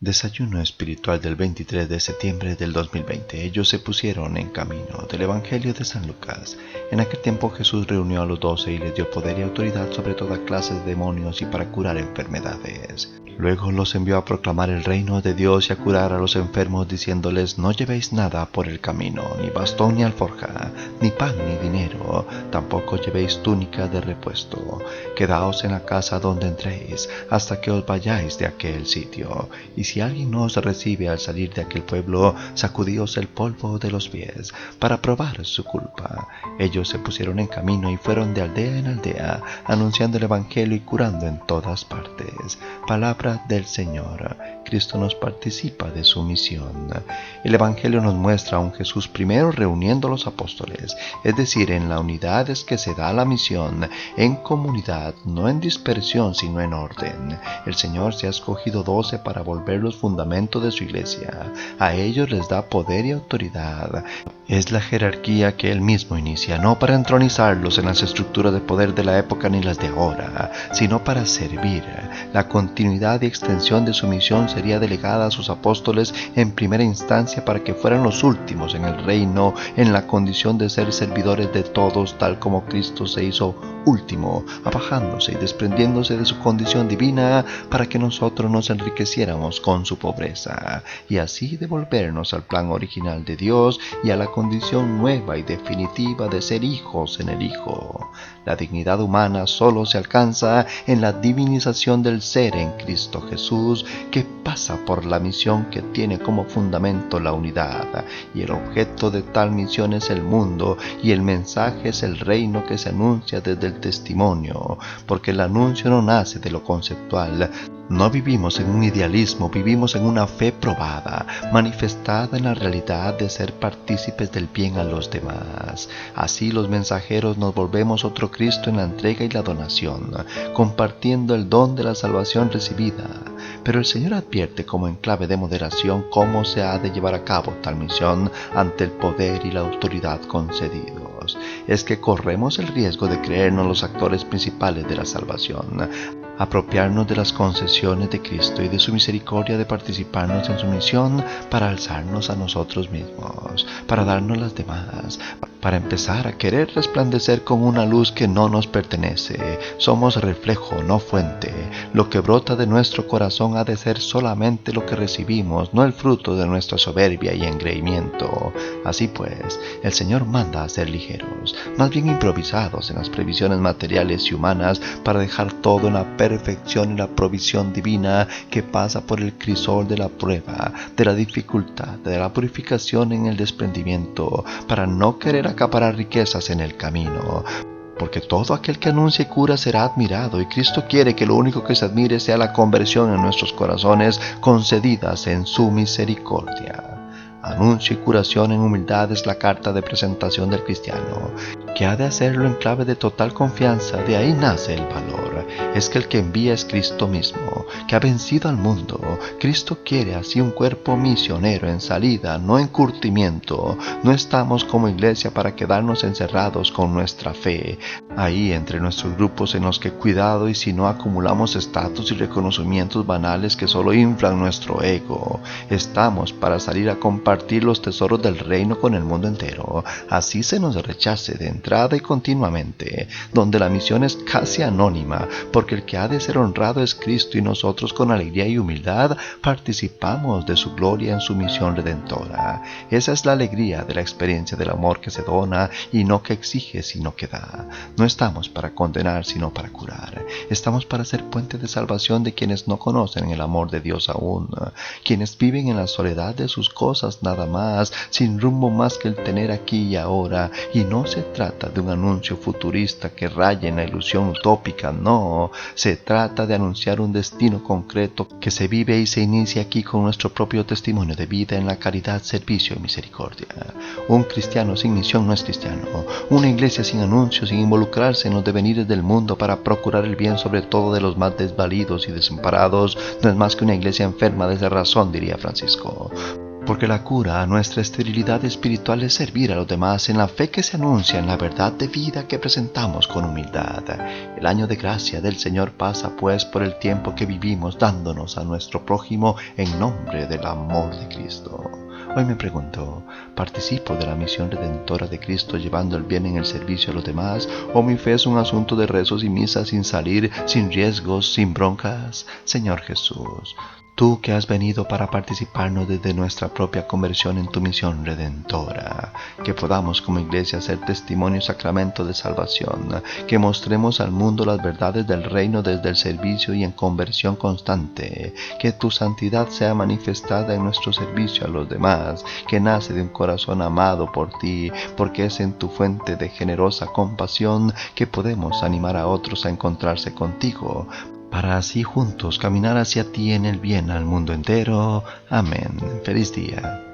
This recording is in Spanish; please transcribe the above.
Desayuno espiritual del 23 de septiembre del 2020. Ellos se pusieron en camino del Evangelio de San Lucas. En aquel tiempo Jesús reunió a los 12 y les dio poder y autoridad sobre toda clase de demonios y para curar enfermedades. Luego los envió a proclamar el reino de Dios y a curar a los enfermos, diciéndoles: no llevéis nada por el camino, ni bastón ni alforja, ni pan ni dinero, tampoco llevéis túnica de repuesto. Quedaos en la casa donde entréis, hasta que os vayáis de aquel sitio. Y si alguien no os recibe al salir de aquel pueblo, sacudíos el polvo de los pies, para probar su culpa. Ellos se pusieron en camino y fueron de aldea en aldea, anunciando el evangelio y curando en todas partes. Palabra del Señor. Cristo nos participa de su misión. El evangelio nos muestra a un Jesús primero reuniendo a los apóstoles, es decir, en la unidad es que se da la misión, en comunidad, no en dispersión sino en orden. El Señor se ha escogido 12 para volver los fundamentos de su iglesia. A ellos les da poder y autoridad. Es la jerarquía que Él mismo inicia, no para entronizarlos en las estructuras de poder de la época ni las de ahora, sino para servir. La continuidad y extensión de su misión sería delegada a sus apóstoles en primera instancia para que fueran los últimos en el reino, en la condición de ser servidores de todos, tal como Cristo se hizo último, abajándose y desprendiéndose de su condición divina para que nosotros nos enriqueciéramos con su pobreza, y así devolvernos al plan original de Dios y a la condición nueva y definitiva de ser hijos en el Hijo. La dignidad humana solo se alcanza en la divinización del ser en Cristo Jesús, que pasa por la misión que tiene como fundamento la unidad, y el objeto de tal misión es el mundo, y el mensaje es el reino que se anuncia desde el testimonio, porque el anuncio no nace de lo conceptual. No vivimos en un idealismo, vivimos en una fe probada, manifestada en la realidad de ser partícipes del bien a los demás. Así los mensajeros nos volvemos otro Cristo en la entrega y la donación, compartiendo el don de la salvación recibida. Pero el Señor advierte como en clave de moderación cómo se ha de llevar a cabo tal misión ante el poder y la autoridad concedidos. Es que corremos el riesgo de creernos los actores principales de la salvación, apropiarnos de las concesiones de Cristo y de su misericordia de participarnos en su misión para alzarnos a nosotros mismos, para darnos las demás, para empezar a querer resplandecer con una luz que no nos pertenece. Somos reflejo, no fuente. Lo que brota de nuestro corazón ha de ser solamente lo que recibimos, no el fruto de nuestra soberbia y engreimiento. Así pues, el Señor manda a ser ligeros, más bien improvisados en las previsiones materiales y humanas, para dejar todo en la perfección y la provisión divina que pasa por el crisol de la prueba, de la dificultad, de la purificación en el desprendimiento, para no querer acaparar riquezas en el camino. Porque todo aquel que anuncia y cura será admirado, y Cristo quiere que lo único que se admire sea la conversión en nuestros corazones concedidas en su misericordia. Anuncio y curación en humildad es la carta de presentación del cristiano, que ha de hacerlo en clave de total confianza. De ahí nace el valor. Es que el que envía es Cristo mismo, que ha vencido al mundo. Cristo quiere así un cuerpo misionero en salida, no en curtimiento. No estamos como iglesia para quedarnos encerrados con nuestra fe, ahí entre nuestros grupos en los que cuidado y si no acumulamos estatus y reconocimientos banales que solo inflan nuestro ego. Estamos para salir a compartir los tesoros del reino con el mundo entero. Así se nos rechace de entrada y continuamente, donde la misión es casi anónima, porque el que ha de ser honrado es Cristo, y nosotros con alegría y humildad participamos de su gloria en su misión redentora. Esa es la alegría de la experiencia del amor que se dona y no que exige sino que da. No estamos para condenar sino para curar. Estamos para ser puente de salvación de quienes no conocen el amor de Dios aún, quienes viven en la soledad de sus cosas nada más, sin rumbo más que el tener aquí y ahora. Y no se trata de un anuncio futurista que raya en la ilusión utópica, no. Se trata de anunciar un destino concreto que se vive y se inicia aquí con nuestro propio testimonio de vida en la caridad, servicio y misericordia. Un cristiano sin misión no es cristiano. Una iglesia sin anuncio, sin involucrarse en los devenires del mundo para procurar el bien sobre todo de los más desvalidos y desamparados, no es más que una iglesia enferma de razón, diría Francisco. porque la cura a nuestra esterilidad espiritual es servir a los demás en la fe que se anuncia en la verdad de vida que presentamos con humildad. El año de gracia del Señor pasa pues por el tiempo que vivimos dándonos a nuestro prójimo en nombre del amor de Cristo. Hoy me pregunto, ¿participo de la misión redentora de Cristo llevando el bien en el servicio a los demás? ¿O mi fe es un asunto de rezos y misas sin salir, sin riesgos, sin broncas? Señor Jesús, tú que has venido para participarnos desde nuestra propia conversión en tu misión redentora, que podamos como iglesia ser testimonio y sacramento de salvación, que mostremos al mundo las verdades del reino desde el servicio y en conversión constante, que tu santidad sea manifestada en nuestro servicio a los demás, que nace de un corazón amado por ti, porque es en tu fuente de generosa compasión que podemos animar a otros a encontrarse contigo, para así juntos caminar hacia ti en el bien al mundo entero. Amén. Feliz día.